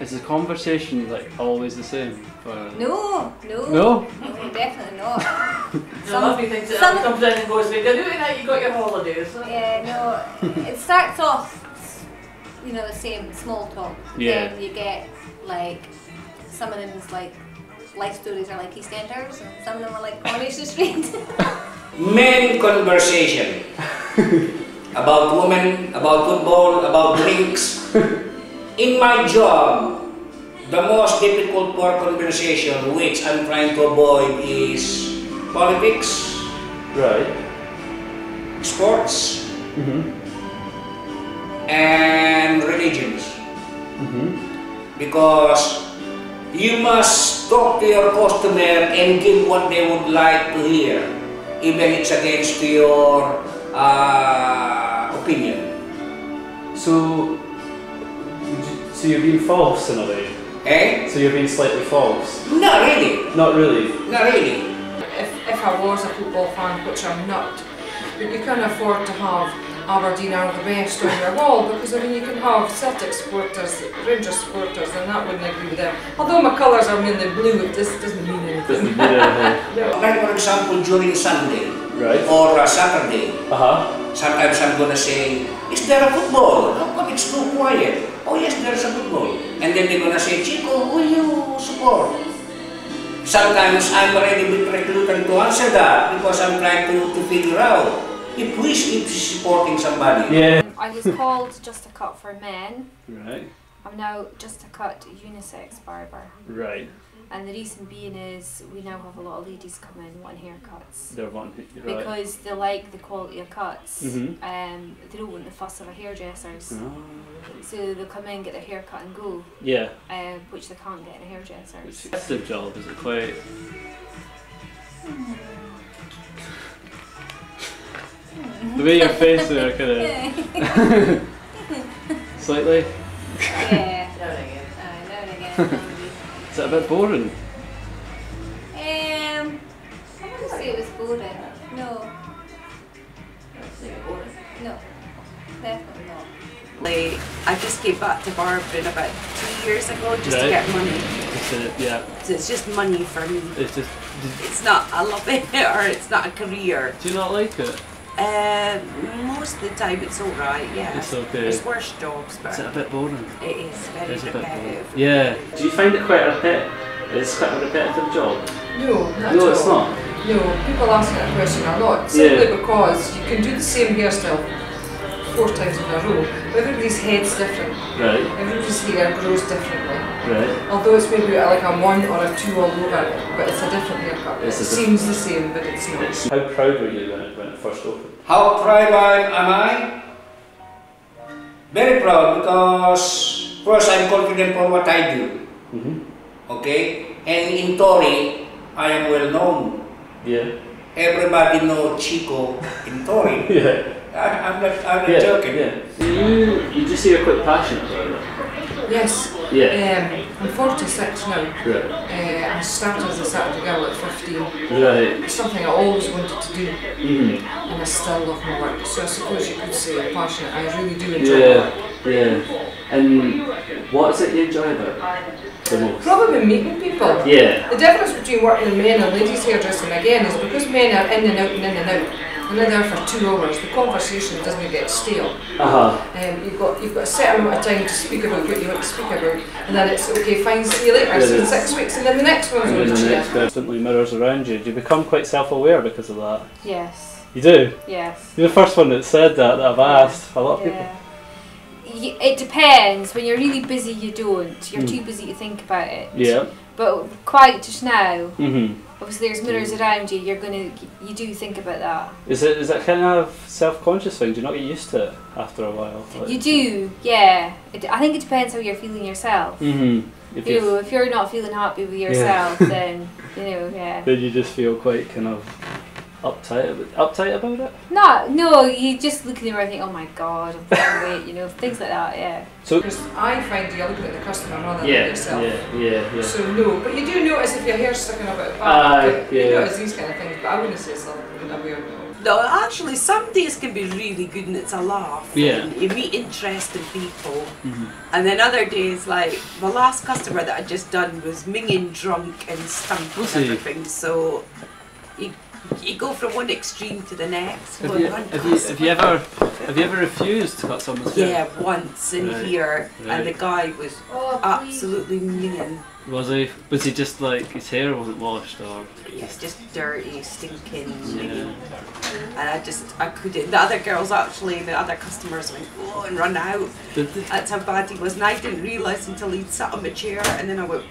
Is the conversation like always the same? No, definitely not. Some lovely things that comes in and goes, "Did you do that? You got your holidays." Yeah, no. It starts off, you know, the same small talk. Yeah. Then you get like some of them's like life stories are like EastEnders, and some of them are like Coronation Street. Main conversation about women, about football, about drinks. In my job, the most difficult for conversation which I'm trying to avoid is politics, Right. sports, and religions. Because you must talk to your customer and give what they would like to hear, even it's against your opinion. So you're being false in a way? Eh? So you're being slightly false? Not really. Not really? Not really. If I was a football fan, which I'm not, but you can afford to have Aberdeen are the best on your wall, because I mean you can have Celtic supporters, Rangers supporters, and that wouldn't agree with them. Although my colours are mainly blue, it just doesn't mean anything. Like for example, during Sunday or Saturday, sometimes I'm gonna say, "Is there a football? How come it's too quiet?" "Oh yes, there's a football." And then they're gonna say, "Chico, who you support?" Sometimes I'm already a bit reluctant to answer that because I'm trying to figure out if he's supporting somebody. Yeah. I was called Just a Cut for men. Right. I'm now Just a Cut unisex barber. Right. And the reason being is we now have a lot of ladies come in wanting haircuts. They're wanting, right. Because they like the quality of cuts. Mhm. They don't want the fuss of a hairdressers. Oh. So they'll come in, get their hair cut and go. Yeah. Which they can't get in a hairdresser. It's a expensive job, is it quite? The way your face there kind of slightly. Yeah. Now and again. Now and again. Is that a bit boring? I wouldn't say it was boring. No. No. Definitely not. I just came back to barbering about 2 years ago just to get money. Yeah. So it's just money for me. It's just. It's not, I love it, or it's not a career. Do you not like it? Most of the time it's alright, yeah. It's okay. There's worse jobs, but Is it a bit boring? it is very repetitive. Yeah. Do you find it quite It's quite a repetitive job? No, not No, at it's all. not. No, people ask that question a lot, simply because you can do the same hairstyle 4 times in a row, but everybody's head's different. Right. Everybody's hair grows differently. Right. Although it's maybe like a 1 or a 2 all over, but it's a different haircut. It seems the same, but it's not. How proud were you when it first opened? How proud am I? Very proud because first I'm confident for what I do. Okay? And in Tori, I am well known. Yeah. Everybody knows Chico in Tori. Yeah. I'm not joking. Yeah. You just say you're quite passionate about it. Yes. Yeah. I'm 46 now. Right. I started as a Saturday girl at 15. Right. It's something I always wanted to do, Mm-hmm. and I still love my work. So I suppose you could say I'm passionate. I really do enjoy my work. Yeah. And what is it you enjoy about it the most? Probably meeting people. Yeah. The difference between working in men and ladies hairdressing again is because men are in and out and in and out, and they're there for 2 hours. The conversation doesn't get stale. You've got a set amount of time to speak about what you want to speak about, and then it's okay, fine, see you later, see you in 6 weeks, and then the next one's And then on the next constantly mirrors around you. Do you become quite self-aware because of that? Yes. You do? Yes. You're the first one that said that I've asked. A lot of people. It depends. When you're really busy, you don't. You're too busy to think about it. Yeah. But quiet just now. Mm-hmm. Obviously, there's mirrors around you. You do think about that. Is that kind of self-conscious thing? Do you not get used to it after a while? Like, You do, yeah. I think it depends how you're feeling yourself. Mm-hmm. If you're not feeling happy with yourself, then Then you just feel quite kind of uptight about it. No, you just look in the mirror and think, oh my god, I'm putting weight, things like that. Yeah. So Because I find you're looking at the customer rather than yourself. Yeah. So no, but you do notice if your hair's sticking up at the back. Yeah. You notice these kind of things, but I wouldn't say something in a weird way. No, actually, some days can be really good and it's a laugh. Yeah. And you meet interesting people. And then other days, like the last customer that I just done was minging drunk and stunk and everything. So you go from one extreme to the next. Have you ever refused to cut someone's hair? Yeah, once in here, and the guy was absolutely minging. Was he? Was he just like his hair wasn't washed, or? Yes, just dirty, stinking. Yeah. And I couldn't. The other girls actually, the other customers went, oh, and run out. That's how bad he was. And I didn't realise until he'd sat on my chair, and then I went,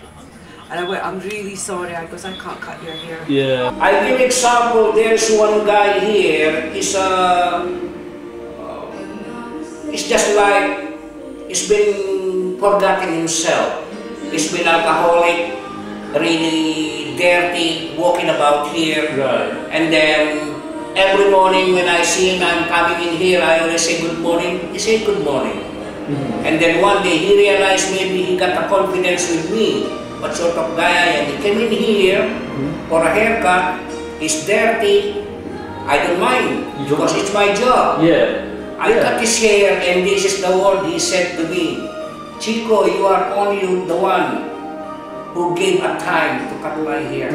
I'm really sorry. I goes, I can't cut your hair. Yeah. I give example. There's one guy here. It's just like he's been forgotten himself. He's been alcoholic, really dirty, walking about here. Right. And then every morning when I see him, I'm coming in here, I always say good morning. He said good morning. And then one day he realized maybe he got a confidence with me. What sort of guy I am. He came in here for a haircut. He's dirty. I don't mind because it's my job. Yeah. I cut his hair, and this is the word he said to me. Chico, you are only the one who gave a time to cut my hair.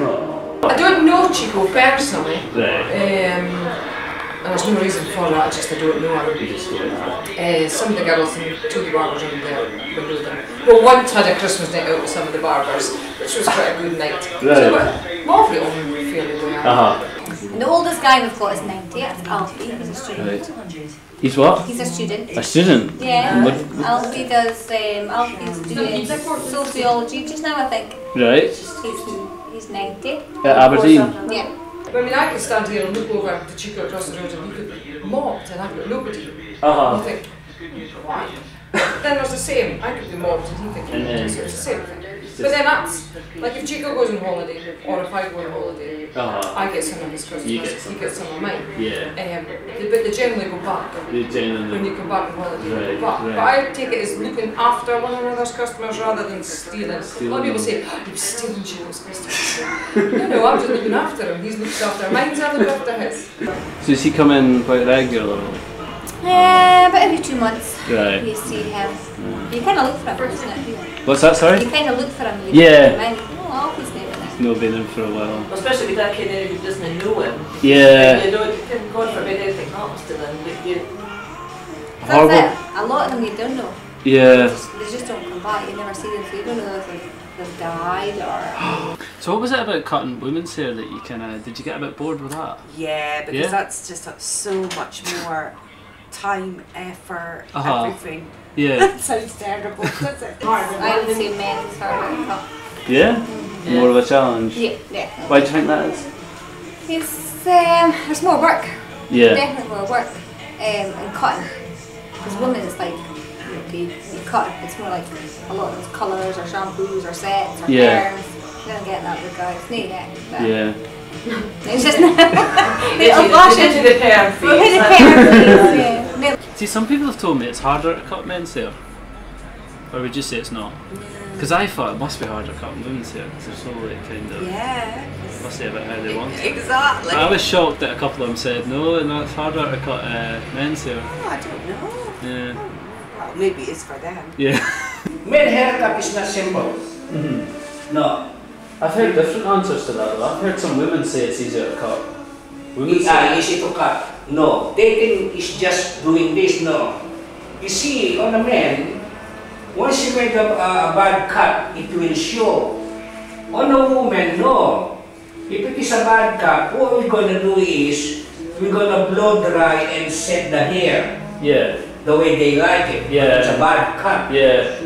I don't know Chico personally. Right. And there's no reason for that, just I don't know him. You just don't know. Some of the girls in two of the barbers in there, we know them. Well, once had a Christmas night out with some of the barbers, which was quite a good night. Right. So, all of it on fairly well. And the oldest guy we've got is 90, that's Alfie, he's a student. Right. He's what? He's a student. A student? Yeah, Alfie does, Alfie's doing sociology just now, I think. Right. He's 90. At Aberdeen? Yeah. I mean, I could stand here and look over the Chico across the road and he could be mobbed and I've got nobody. You think, why? Then there's the same, I could be mobbed and he could be so it's the same thing. But then that's, like if Chico goes on holiday, or if I go on holiday, I get some of his Christmas, he gets some of mine. Yeah. But they generally go back. When you come back on holiday, you go back. But I take it as looking after one another's customers rather than stealing. A lot of people say, oh, you're stealing Chico's customers. No, I'm just looking after him, he's looking after mine, I look after his. So does he come in quite regularly? About every 2 months. Right. You see him. You kind of look for him, isn't it? What's that, sorry? You kind of look for him. Alfie's there now. No, been in for a while. Especially with that kid who doesn't know him. Yeah. You know, God forbid anything happens to them, but you... That's it. A lot of them you don't know. Yeah. They just don't come back. You never see them, so you don't know if they've died or... So what was it about cutting women's hair that you kind of... Did you get a bit bored with that? Yeah, because that's just so much more time, effort, everything. Yeah. That sounds terrible, does it? I would say men's harder to cut. Yeah? More of a challenge? Yeah. Why do you think that is? It's more work. Yeah. Definitely more work. And cutting. Because women it's like, you cut, it's more like a lot of colours or shampoos or sets or perms. You don't get that with guys. No, you don't. Yeah. It's just into the pair phase. See, some people have told me it's harder to cut men's hair. Or would you say it's not? Because I thought it must be harder cutting women's hair because they're so like kind of... Yeah. Must say about how they want it. Exactly. I was shocked that a couple of them said no, and it's harder to cut men's hair. Oh, I don't know. Yeah. Well, maybe it's for them. Yeah. Men haircut is not simple. No. I've heard different answers to that though. I've heard some women say it's easier to cut. Easy to cut. No. They think it's just doing this. No. You see, on a man, once you make a bad cut, it will show. On a woman, no. If it is a bad cut, what we're going to do is, we're going to blow dry and set the hair. Yeah. The way they like it. Yeah. But it's a bad cut. Yeah.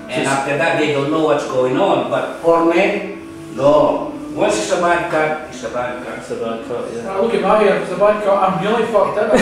And after that, they don't know what's going on. But for men, no. Once it's a bad cut, it's a bad cut. It's a bad cut, yeah. Look at my hair, if it's a bad cut, I'm really fucked up.